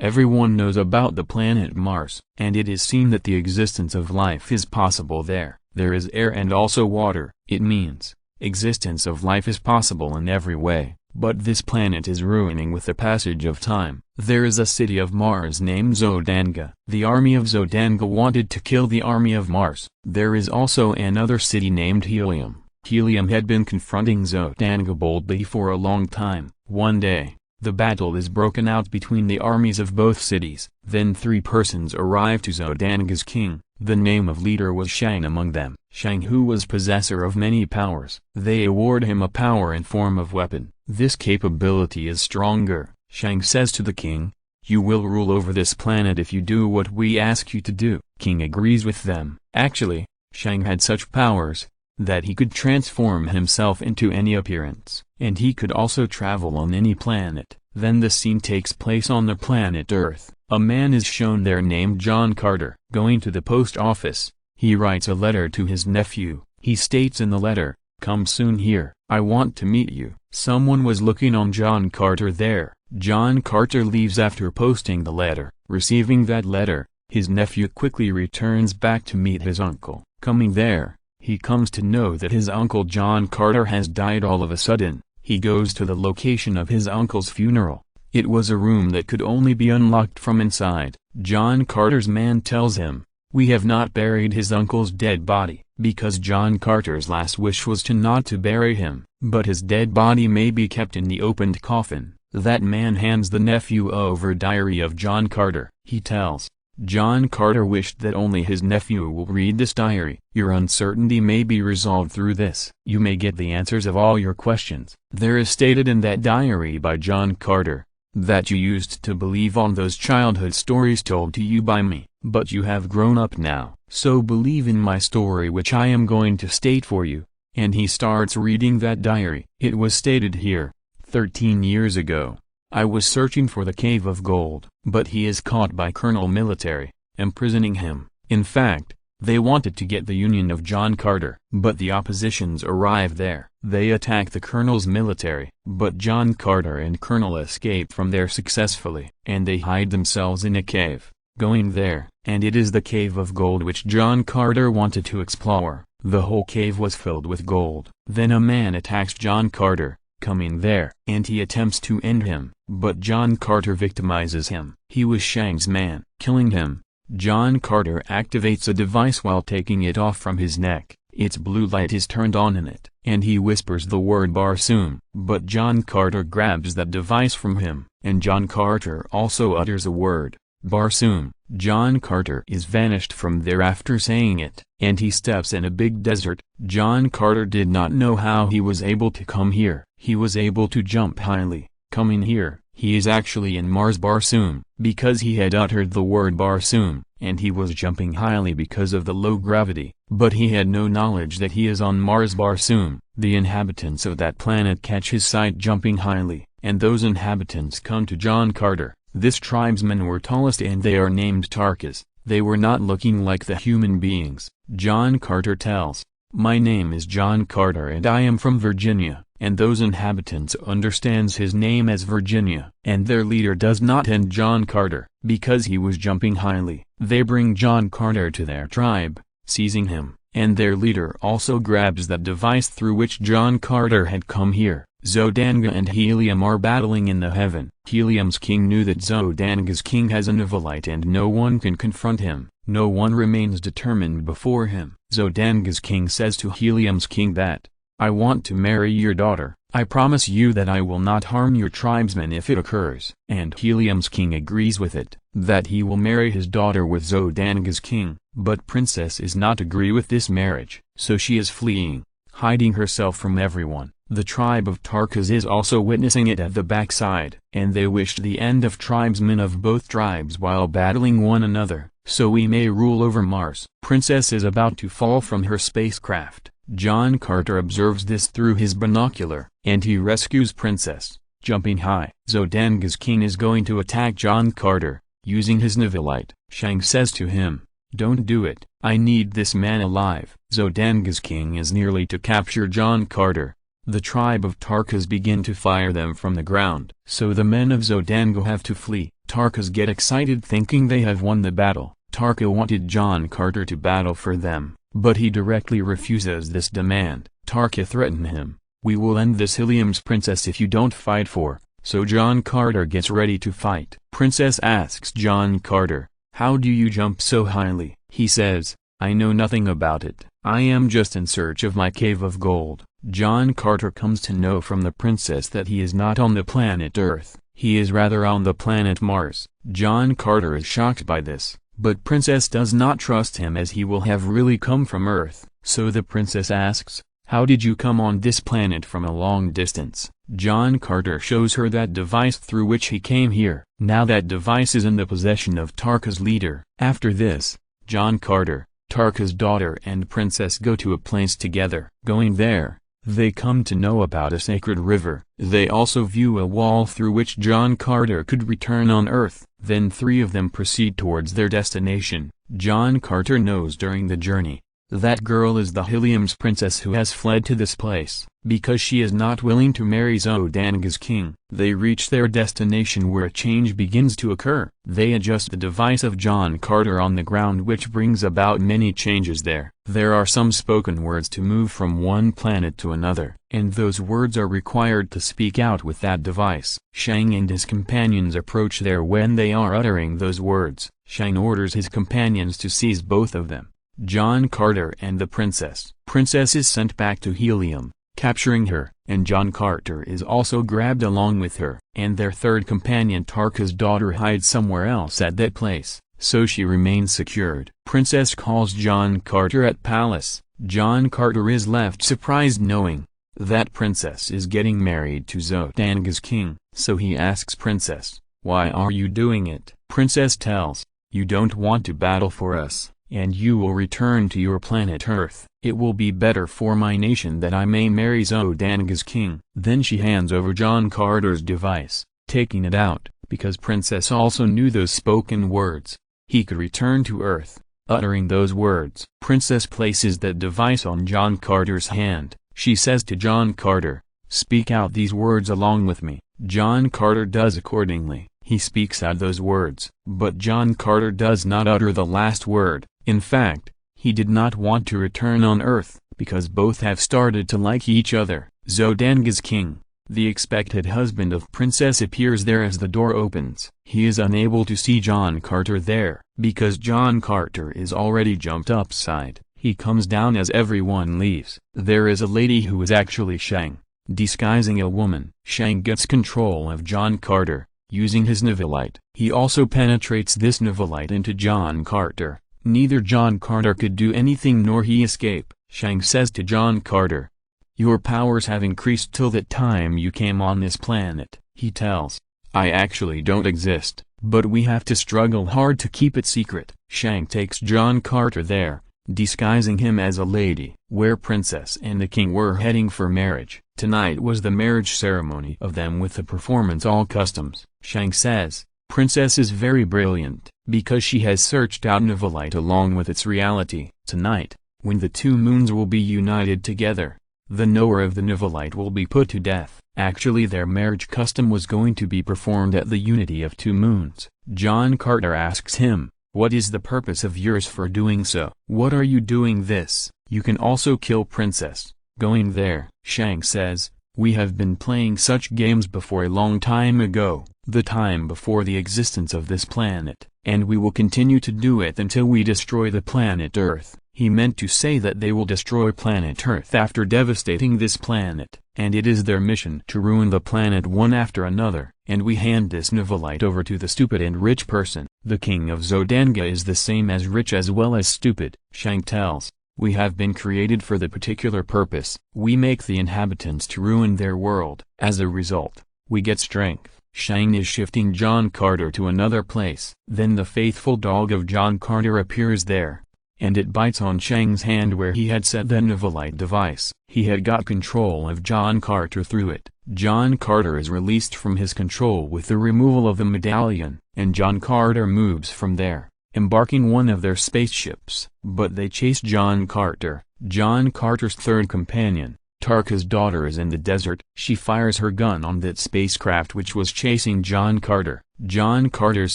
Everyone knows about the planet Mars, and it is seen that the existence of life is possible there. There is air and also water. It means, existence of life is possible in every way. But this planet is ruining with the passage of time. There is a city of Mars named Zodanga. The army of Zodanga wanted to kill the army of Mars. There is also another city named Helium. Helium had been confronting Zodanga boldly for a long time. One day, the battle is broken out between the armies of both cities. Then 3 persons arrive to Zodanga's king. The name of leader was Shang among them. Shang, who was possessor of many powers. They award him a power in form of weapon. This capability is stronger. Shang says to the king, "You will rule over this planet if you do what we ask you to do." King agrees with them. Actually, Shang had such powers that he could transform himself into any appearance, and he could also travel on any planet. Then the scene takes place on the planet Earth. A man is shown there named John Carter. Going to the post office, he writes a letter to his nephew. He states in the letter, "Come soon here, I want to meet you." Someone was looking on John Carter there. John Carter leaves after posting the letter. Receiving that letter, his nephew quickly returns back to meet his uncle. Coming there, he comes to know that his uncle John Carter has died all of a sudden. He goes to the location of his uncle's funeral. It was a room that could only be unlocked from inside. John Carter's man tells him, "We have not buried his uncle's dead body," because John Carter's last wish was to not to bury him, but his dead body may be kept in the opened coffin. That man hands the nephew over a diary of John Carter. He tells John Carter wished that only his nephew will read this diary. "Your uncertainty may be resolved through this. You may get the answers of all your questions." There is stated in that diary by John Carter, that you used to believe on those childhood stories told to you by me, but you have grown up now, so believe in my story which I am going to state for you. And he starts reading that diary. It was stated here, 13 years ago, I was searching for the cave of gold, but he is caught by Colonel Military, imprisoning him. In fact, they wanted to get the union of John Carter, but the oppositions arrived there. They attack the Colonel's military, but John Carter and Colonel escape from there successfully, and they hide themselves in a cave. Going there, and it is the cave of gold which John Carter wanted to explore. The whole cave was filled with gold. Then a man attacks John Carter, coming there, and he attempts to end him, but John Carter victimizes him. He was Shang's man. Killing him, John Carter activates a device while taking it off from his neck. Its blue light is turned on in it, and he whispers the word Barsoom. But John Carter grabs that device from him, and John Carter also utters a word, Barsoom. John Carter is vanished from there after saying it, and he steps in a big desert. John Carter did not know how he was able to come here. He was able to jump highly. Coming here, he is actually in Mars Barsoom, because he had uttered the word Barsoom, and he was jumping highly because of the low gravity, but he had no knowledge that he is on Mars Barsoom. The inhabitants of that planet catch his sight jumping highly, and those inhabitants come to John Carter. This tribesmen were tallest and they are named Tarkas. They were not looking like the human beings. John Carter tells, "My name is John Carter and I am from Virginia," and those inhabitants understands his name as Virginia. And their leader does not end John Carter, because he was jumping highly. They bring John Carter to their tribe, seizing him, and their leader also grabs that device through which John Carter had come here. Zodanga and Helium are battling in the heaven. Helium's king knew that Zodanga's king has a Nevelite and no one can confront him. No one remains determined before him. Zodanga's king says to Helium's king that, "I want to marry your daughter. I promise you that I will not harm your tribesmen if it occurs." And Helium's king agrees with it, that he will marry his daughter with Zodanga's king. But princess is not agree with this marriage, so she is fleeing, hiding herself from everyone. The tribe of Tarkas is also witnessing it at the backside, and they wished the end of tribesmen of both tribes while battling one another, so we may rule over Mars. Princess is about to fall from her spacecraft. John Carter observes this through his binocular, and he rescues Princess, jumping high. Zodanga's king is going to attack John Carter, using his Nevelite. Shang says to him, "Don't do it, I need this man alive." Zodanga's king is nearly to capture John Carter. The tribe of Tarkas begin to fire them from the ground, so the men of Zodanga have to flee. Tarkas get excited thinking they have won the battle. Tarka wanted John Carter to battle for them, but he directly refuses this demand. Tarka threatened him, "We will end this Helium's princess if you don't fight for." So John Carter gets ready to fight. Princess asks John Carter, "How do you jump so highly?" He says, "I know nothing about it. I am just in search of my cave of gold." John Carter comes to know from the princess that he is not on the planet Earth, he is rather on the planet Mars. John Carter is shocked by this, but princess does not trust him as he will have really come from Earth. So the princess asks, "How did you come on this planet from a long distance?" John Carter shows her that device through which he came here. Now that device is in the possession of Tarka's leader. After this, John Carter, Tarka's daughter and princess go to a place together. Going there, they come to know about a sacred river. They also view a wall through which John Carter could return on Earth. Then three of them proceed towards their destination. John Carter knows during the journey, that girl is the Helium's princess who has fled to this place, because she is not willing to marry Zodanga's king. They reach their destination where a change begins to occur. They adjust the device of John Carter on the ground, which brings about many changes there. There are some spoken words to move from one planet to another, and those words are required to speak out with that device. Shang and his companions approach there. When they are uttering those words, Shang orders his companions to seize both of them, John Carter and the princess. Princess is sent back to Helium, capturing her, and John Carter is also grabbed along with her. And their third companion Tarka's daughter hides somewhere else at that place, so she remains secured. Princess calls John Carter at palace. John Carter is left surprised knowing that princess is getting married to Zodanga's king, so he asks princess, "Why are you doing it?" Princess tells, "You don't want to battle for us, and you will return to your planet Earth. It will be better for my nation that I may marry Zodanga's king." Then she hands over John Carter's device, taking it out, because princess also knew those spoken words. He could return to Earth, uttering those words. Princess places that device on John Carter's hand. She says to John Carter, "Speak out these words along with me." John Carter does accordingly. He speaks out those words, but John Carter does not utter the last word. In fact, he did not want to return on Earth, because both have started to like each other. Zodanga's king, the expected husband of princess, appears there as the door opens. He is unable to see John Carter there, because John Carter is already jumped upside. He comes down as everyone leaves. There is a lady who is actually Shang, disguising a woman. Shang gets control of John Carter, using his nivelite. He also penetrates this nivelite into John Carter. Neither John Carter could do anything nor he escape. Shang says to John Carter, "Your powers have increased till that time you came on this planet." He tells, "I actually don't exist, but we have to struggle hard to keep it secret." Shang takes John Carter there, disguising him as a lady, where princess and the king were heading for marriage. Tonight was the marriage ceremony of them with the performance all customs. Shang says, "Princess is very brilliant, because she has searched out nivelite along with its reality. Tonight, when the two moons will be united together, the knower of the nivelite will be put to death." Actually their marriage custom was going to be performed at the unity of two moons. John Carter asks him, "What is the purpose of yours for doing so? What are you doing this? You can also kill princess, going there." Shang says, "We have been playing such games before a long time ago, the time before the existence of this planet, and we will continue to do it until we destroy the planet Earth." He meant to say that they will destroy planet Earth after devastating this planet, and it is their mission to ruin the planet one after another. And we hand this nivelite over to the stupid and rich person. The king of Zodanga is the same as rich as well as stupid. Shang tells, "We have been created for the particular purpose. We make the inhabitants to ruin their world. As a result, we get strength." Shang is shifting John Carter to another place. Then the faithful dog of John Carter appears there, and it bites on Shang's hand where he had set the nivelite device. He had got control of John Carter through it. John Carter is released from his control with the removal of the medallion, and John Carter moves from there, embarking one of their spaceships. But they chase John Carter. John Carter's third companion, Tarka's daughter is in the desert. She fires her gun on that spacecraft which was chasing John Carter. John Carter's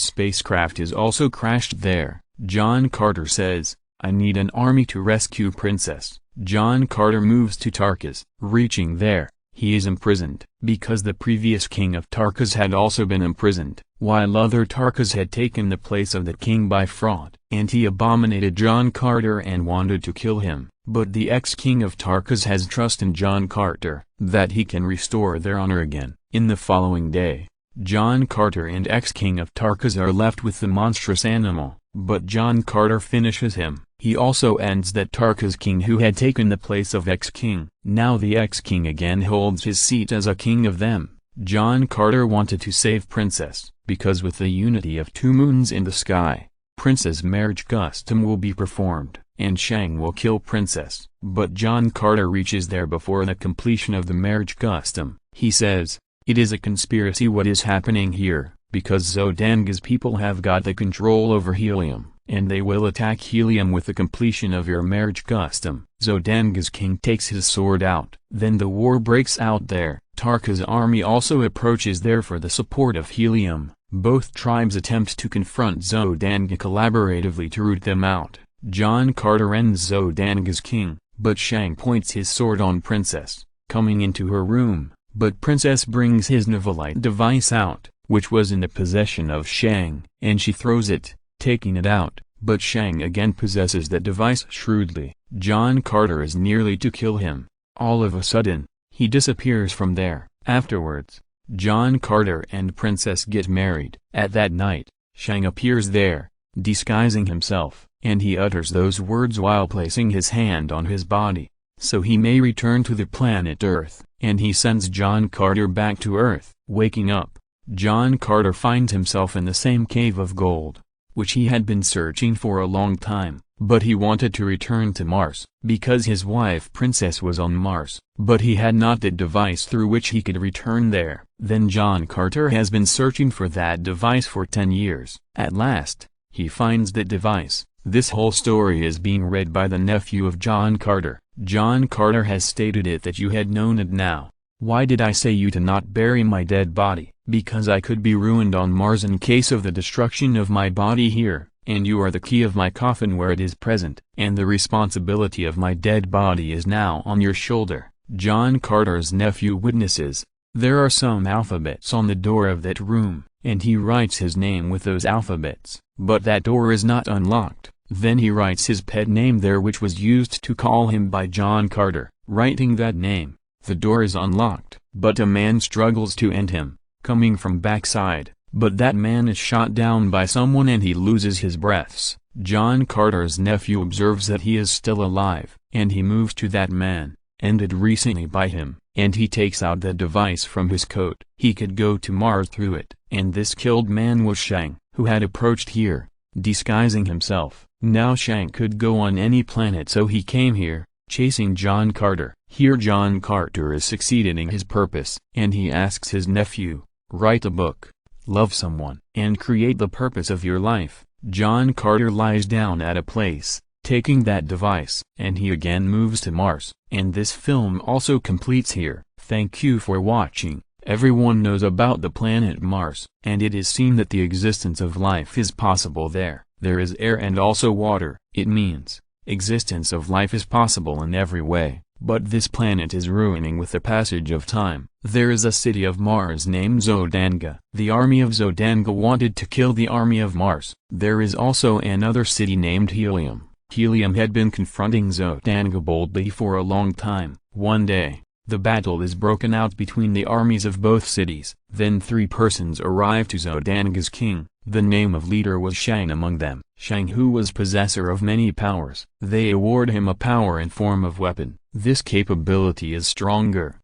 spacecraft is also crashed there. John Carter says, "I need an army to rescue Princess." John Carter moves to Tarkas. Reaching there, he is imprisoned, because the previous king of Tarkas had also been imprisoned, while other Tarkas had taken the place of the king by fraud. And he abominated John Carter and wanted to kill him. But the ex-king of Tarkas has trust in John Carter, that he can restore their honor again. In the following day, John Carter and ex-king of Tarkas are left with the monstrous animal, but John Carter finishes him. He also ends that Tarka's king who had taken the place of ex-king. Now the ex-king again holds his seat as a king of them. John Carter wanted to save Princess, because with the unity of two moons in the sky, Princess' marriage custom will be performed, and Shang will kill Princess. But John Carter reaches there before the completion of the marriage custom. He says, "It is a conspiracy what is happening here, because Zodanga's people have got the control over Helium, and they will attack Helium with the completion of your marriage custom." Zodanga's king takes his sword out. Then the war breaks out there. Tarka's army also approaches there for the support of Helium. Both tribes attempt to confront Zodanga collaboratively to root them out. John Carter ends Zodanga's king, but Shang points his sword on Princess, coming into her room, but Princess brings his Nivelite device out, which was in the possession of Shang, and she throws it, taking it out, but Shang again possesses that device shrewdly. John Carter is nearly to kill him. All of a sudden, he disappears from there. Afterwards, John Carter and Princess get married. At that night, Shang appears there, disguising himself, and he utters those words while placing his hand on his body, so he may return to the planet Earth, and he sends John Carter back to Earth. Waking up, John Carter finds himself in the same cave of gold, which he had been searching for a long time, but he wanted to return to Mars, because his wife Princess was on Mars, but he had not the device through which he could return there. Then John Carter has been searching for that device for 10 years. At last, he finds that device. This whole story is being read by the nephew of John Carter. John Carter has stated it that you had known it now. Why did I say you to not bury my dead body? Because I could be ruined on Mars in case of the destruction of my body here, and you are the key of my coffin where it is present, and the responsibility of my dead body is now on your shoulder. John Carter's nephew witnesses, there are some alphabets on the door of that room, and he writes his name with those alphabets, but that door is not unlocked. Then he writes his pet name there which was used to call him by John Carter. Writing that name, the door is unlocked, but a man struggles to end him, coming from backside, but that man is shot down by someone and he loses his breaths. John Carter's nephew observes that he is still alive, and he moves to that man, ended recently by him, and he takes out the device from his coat. He could go to Mars through it, and this killed man was Shang, who had approached here, disguising himself. Now Shang could go on any planet, so he came here, chasing John Carter. Here John Carter is succeeding in his purpose, and he asks his nephew, write a book, love someone, and create the purpose of your life. John Carter lies down at a place, taking that device, and he again moves to Mars, and this film also completes here. Thank you for watching. Everyone knows about the planet Mars, and it is seen that the existence of life is possible there. There is air and also water. It means, existence of life is possible in every way, but this planet is ruining with the passage of time. There is a city of Mars named Zodanga. The army of Zodanga wanted to kill the army of Mars. There is also another city named Helium. Helium had been confronting Zodanga boldly for a long time. One day, the battle is broken out between the armies of both cities. Then 3 persons arrive to Zodanga's king. The name of leader was Shang among them. Shang, who was possessor of many powers. They award him a power in form of weapon. This capability is stronger,